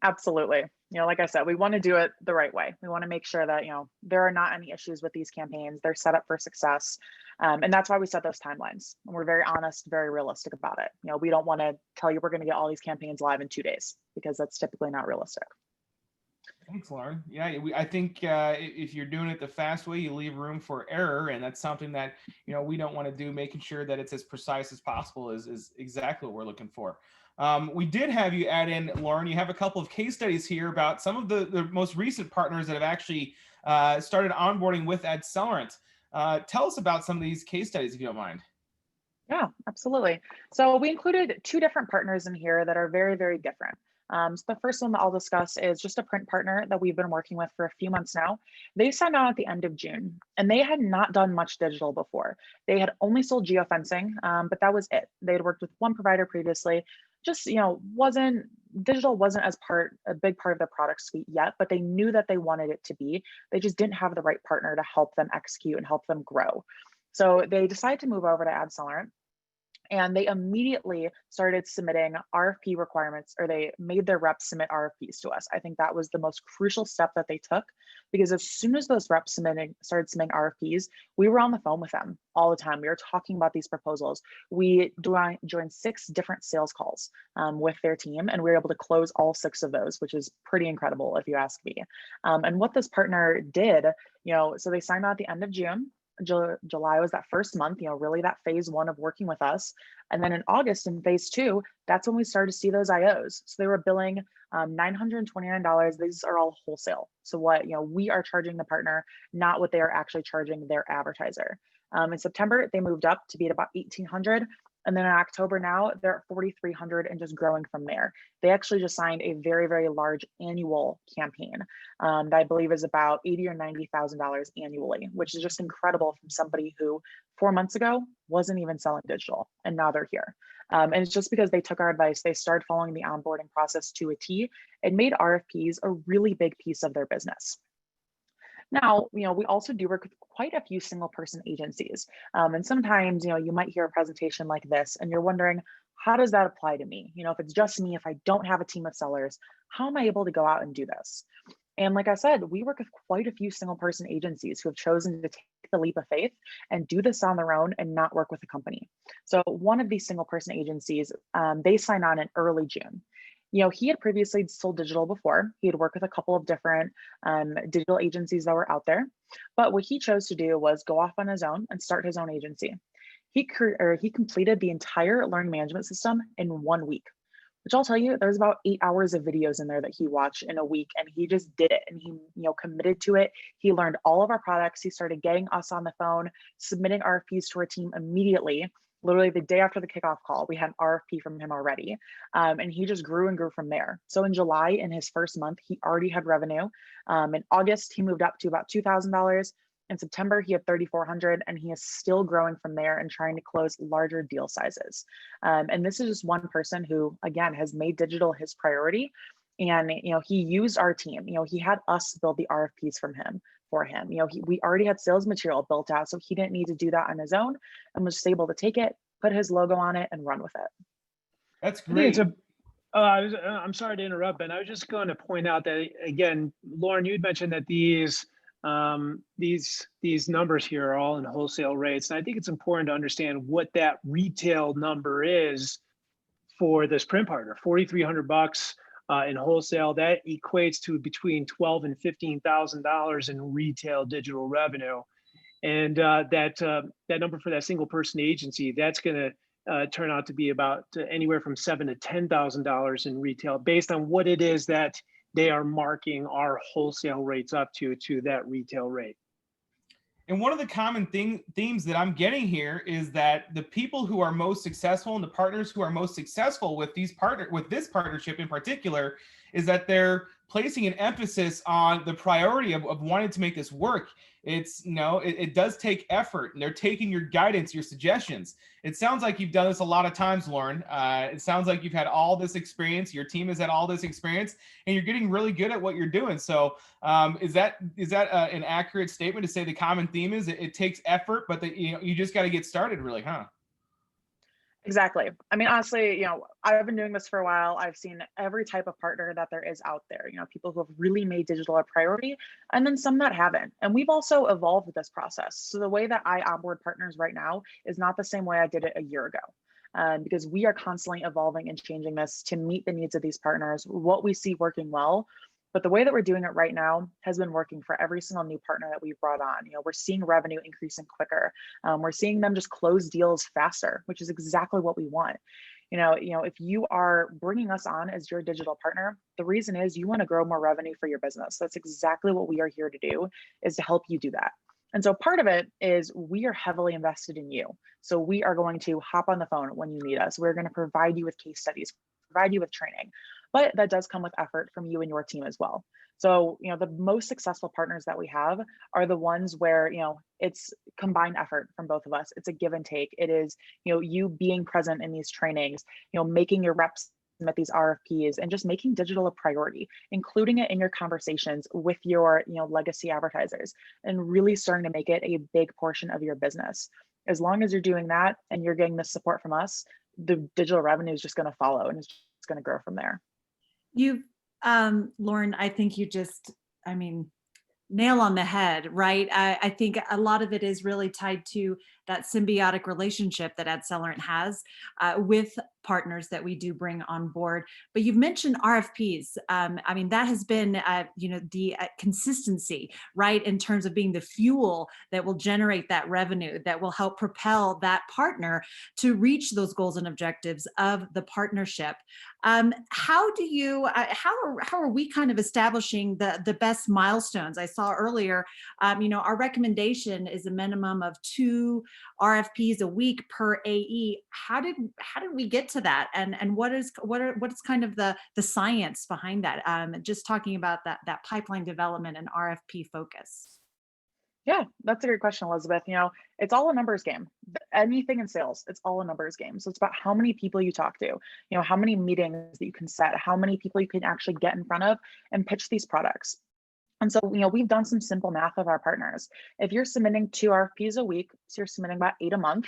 Absolutely. Like I said, we want to do it the right way. We want to make sure that, there are not any issues with these campaigns. They're set up for success. And that's why we set those timelines. And we're very honest, very realistic about it. We don't want to tell you we're going to get all these campaigns live in 2 days, because that's typically not realistic. Thanks, Lauren. Yeah, I think if you're doing it the fast way, you leave room for error, and that's something that we don't want to do. Making sure that it's as precise as possible is exactly what we're looking for. We did have you add in, Lauren. You have a couple of case studies here about some of the most recent partners that have actually started onboarding with Celeron. Tell us about some of these case studies, if you don't mind. Yeah, absolutely. So we included 2 different partners in here that are very, very different. So the first one that I'll discuss is just a print partner that we've been working with for a few months now. They signed on at the end of June, and they had not done much digital before. They had only sold geofencing, but that was it. They had worked with one provider previously. Just, digital wasn't a big part of their product suite yet, but they knew that they wanted it to be. They just didn't have the right partner to help them execute and help them grow. So they decided to move over to Celeron. And they immediately started submitting RFP requirements, or they made their reps submit RFPs to us. I think that was the most crucial step that they took, because as soon as those reps started submitting RFPs, we were on the phone with them all the time. We were talking about these proposals. We joined 6 different sales calls with their team, and we were able to close all 6 of those, which is pretty incredible if you ask me. And what this partner did, so they signed on at the end of June. July was that first month, really that phase 1 of working with us. And then in August, in phase 2, that's when we started to see those IOs. So they were billing $929. These are all wholesale. So what, we are charging the partner, not what they are actually charging their advertiser. In September, they moved up to be at about $1,800. And then in October now, they're at $4,300 and just growing from there. They actually just signed a very, very large annual campaign that I believe is about $80,000 or $90,000 annually, which is just incredible from somebody who 4 months ago wasn't even selling digital, and now they're here. And it's just because they took our advice. They started following the onboarding process to a T and made RFPs a really big piece of their business. Now, we also do work with quite a few single person agencies. And sometimes, you might hear a presentation like this and you're wondering, how does that apply to me? If it's just me, if I don't have a team of sellers, how am I able to go out and do this? And like I said, we work with quite a few single person agencies who have chosen to take the leap of faith and do this on their own and not work with a company. So one of these single person agencies, they signed on in early June. He had previously sold digital before. He had worked with a couple of different digital agencies that were out there. But what he chose to do was go off on his own and start his own agency. He completed the entire learning management system in 1 week, which I'll tell you, there's about 8 hours of videos in there that he watched in a week, and he just did it, and he committed to it. He learned all of our products. He started getting us on the phone, submitting RFPs to our team immediately. Literally the day after the kickoff call, we had an RFP from him already. And he just grew and grew from there. So in July, in his first month, he already had revenue. In August, he moved up to about $2,000. In September, he had $3,400, and he is still growing from there and trying to close larger deal sizes. And this is just one person who, again, has made digital his priority. And, he used our team. He had us build the RFPs for him. We already had sales material built out, so he didn't need to do that on his own, and was just able to take it, put his logo on it, and run with it. That's great. I'm sorry to interrupt, Ben. I was just going to point out that, again, Lauren, you'd mentioned that these numbers here are all in wholesale rates, and I think it's important to understand what that retail number is for this print partner. $4,300 in wholesale, that equates to between $12,000 and $15,000 in retail digital revenue. And that number for that single person agency, that's going to turn out to be about anywhere from $7,000 to $10,000 in retail, based on what it is that they are marking our wholesale rates up to that retail rate. And one of the common themes that I'm getting here is that the people who are most successful and the partners who are most successful with this partnership in particular is that they're placing an emphasis on the priority of wanting to make this work. It's, it does take effort, and they're taking your guidance, your suggestions. It sounds like you've done this a lot of times, Lauren. It sounds like you've had all this experience. Your team has had all this experience, and you're getting really good at what you're doing. So is that an accurate statement to say the common theme is it takes effort, but that you just got to get started really, huh? Exactly. I mean, honestly, I've been doing this for a while. I've seen every type of partner that there is out there, people who have really made digital a priority and then some that haven't. And we've also evolved with this process. So the way that I onboard partners right now is not the same way I did it a year ago. Because we are constantly evolving and changing this to meet the needs of these partners, what we see working well. But the way that we're doing it right now has been working for every single new partner that we've brought on. We're seeing revenue increasing quicker. We're seeing them just close deals faster, which is exactly what we want. If you are bringing us on as your digital partner, the reason is you want to grow more revenue for your business. That's exactly what we are here to do, is to help you do that. And so part of it is we are heavily invested in you. So we are going to hop on the phone when you need us. We're going to provide you with case studies, provide you with training, but that does come with effort from you and your team as well. So, the most successful partners that we have are the ones where, it's combined effort from both of us. It's a give and take. It is, you being present in these trainings, making your reps submit these RFPs and just making digital a priority, including it in your conversations with your, legacy advertisers, and really starting to make it a big portion of your business. As long as you're doing that and you're getting the support from us, the digital revenue is just going to follow and it's just going to grow from there. You, Lauren, I think you just, nail on the head, right? I think a lot of it is really tied to that symbiotic relationship that Celeron has with partners that we do bring on board. But you've mentioned RFPs. That has been, the consistency, right? In terms of being the fuel that will generate that revenue, that will help propel that partner to reach those goals and objectives of the partnership. How are we kind of establishing the best milestones? I saw earlier, our recommendation is a minimum of 2 RFPs a week per AE. How did we get to that? And what is kind of the science behind that? Just talking about that pipeline development and RFP focus. Yeah, that's a great question, Elizabeth. It's all a numbers game. Anything in sales, it's all a numbers game. So it's about how many people you talk to, how many meetings that you can set, how many people you can actually get in front of and pitch these products. And so, we've done some simple math with our partners. If you're submitting 2 RFPs a week, so you're submitting about 8 a month,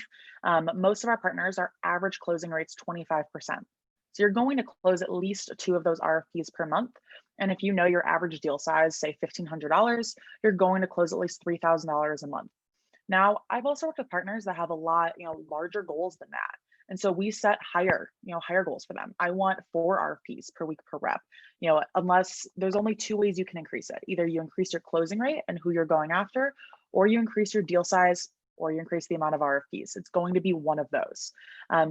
most of our partners, our average closing rate's 25%. So you're going to close at least 2 of those RFPs per month. And if you know your average deal size, say $1,500, you're going to close at least $3,000 a month. Now, I've also worked with partners that have a lot, larger goals than that. And so we set higher goals for them. I want 4 RFPs per week per rep, unless there's only 2 ways you can increase it. Either you increase your closing rate and who you're going after, or you increase your deal size, or you increase the amount of RFPs. It's going to be one of those.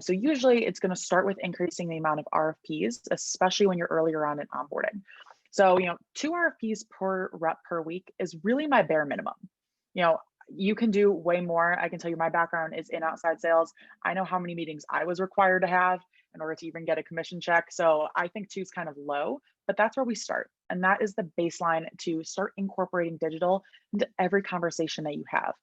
So usually it's going to start with increasing the amount of RFPs, especially when you're earlier on in onboarding. So, 2 RFPs per rep per week is really my bare minimum. You can do way more. I can tell you my background is in outside sales. I know how many meetings I was required to have in order to even get a commission check. So I think 2 is kind of low, but that's where we start. And that is the baseline to start incorporating digital into every conversation that you have.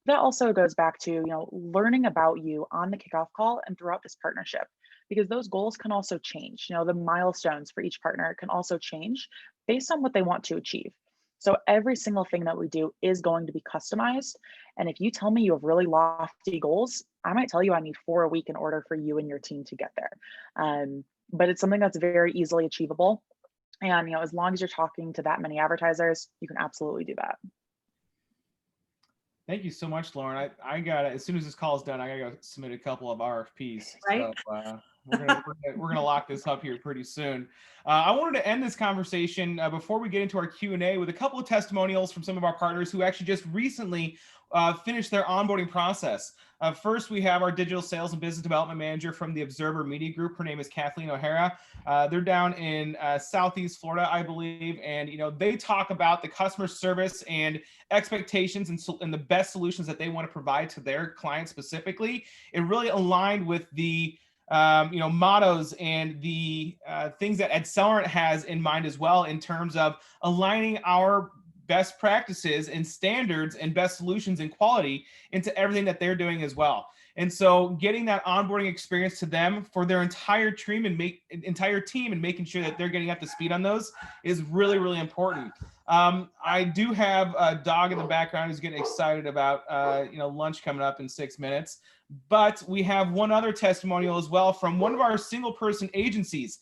That also goes back to, learning about you on the kickoff call and throughout this partnership, because those goals can also change. The milestones for each partner can also change based on what they want to achieve. So every single thing that we do is going to be customized. And if you tell me you have really lofty goals, I might tell you I need 4 a week in order for you and your team to get there. But it's something that's very easily achievable. And, as long as you're talking to that many advertisers, you can absolutely do that. Thank you so much, Lauren. I got it. As soon as this call is done, I gotta go submit a couple of RFPs. Right. So we're gonna lock this up here pretty soon. I wanted to end this conversation before we get into our Q&A with a couple of testimonials from some of our partners who actually just recently finished their onboarding process. First, we have our digital sales and business development manager from the Observer Media Group. Her name is Kathleen O'Hara. They're down in Southeast Florida, I believe. And, they talk about the customer service and expectations and the best solutions that they want to provide to their clients specifically. It really aligned with the mottos and the things that Celeron has in mind as well, in terms of aligning our best practices and standards and best solutions and quality into everything that they're doing as well. And so getting that onboarding experience to them for their entire team and making sure that they're getting up to speed on those is really, really important. I do have a dog in the background who's getting excited about lunch coming up in 6 minutes. But we have one other testimonial as well from one of our single person agencies.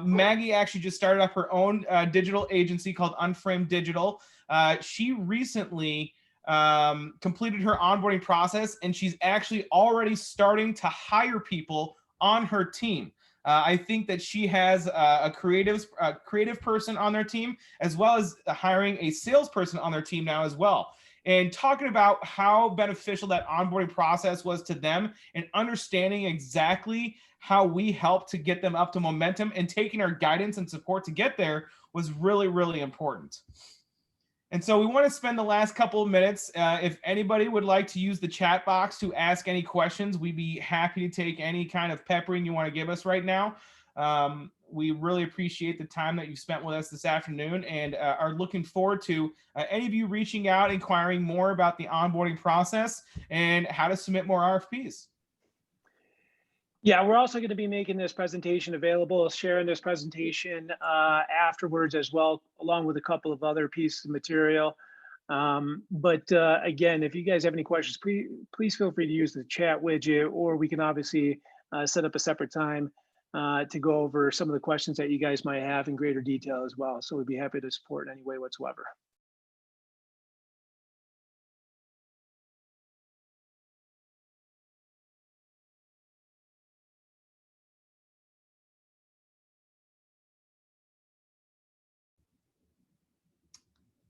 Maggie actually just started up her own digital agency called Unframed Digital. She recently completed her onboarding process, and she's actually already starting to hire people on her team. I think that she has a creative person on their team, as well as hiring a salesperson on their team now as well. And talking about how beneficial that onboarding process was to them and understanding exactly how we helped to get them up to momentum and taking our guidance and support to get there was really, really important. And so we want to spend the last couple of minutes. If anybody would like to use the chat box to ask any questions, we'd be happy to take any kind of peppering you want to give us right now. We really appreciate the time that you've spent with us this afternoon and are looking forward to any of you reaching out, inquiring more about the onboarding process and how to submit more RFPs. Yeah, we're also going to be making this presentation available, sharing this presentation afterwards as well, along with a couple of other pieces of material. Again, if you guys have any questions, please feel free to use the chat widget, or we can obviously set up a separate time to go over some of the questions that you guys might have in greater detail as well. So we'd be happy to support in any way whatsoever.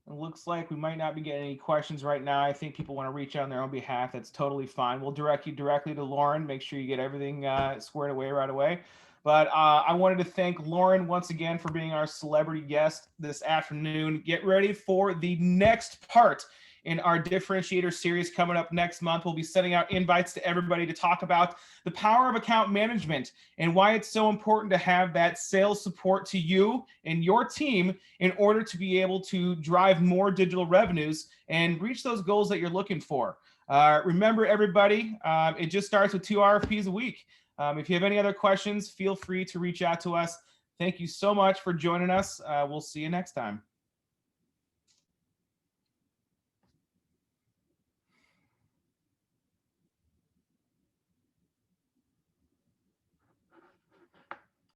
It looks like we might not be getting any questions right now. I think people want to reach out on their own behalf. That's totally fine. We'll direct you directly to Lauren. Make sure you get everything squared away right away. But I wanted to thank Lauren once again for being our celebrity guest this afternoon. Get ready for the next part in our differentiator series coming up next month. We'll be sending out invites to everybody to talk about the power of account management and why it's so important to have that sales support to you and your team in order to be able to drive more digital revenues and reach those goals that you're looking for. Remember, everybody, it just starts with 2 RFPs a week. If you have any other questions, feel free to reach out to us. Thank you so much for joining us. We'll see you next time.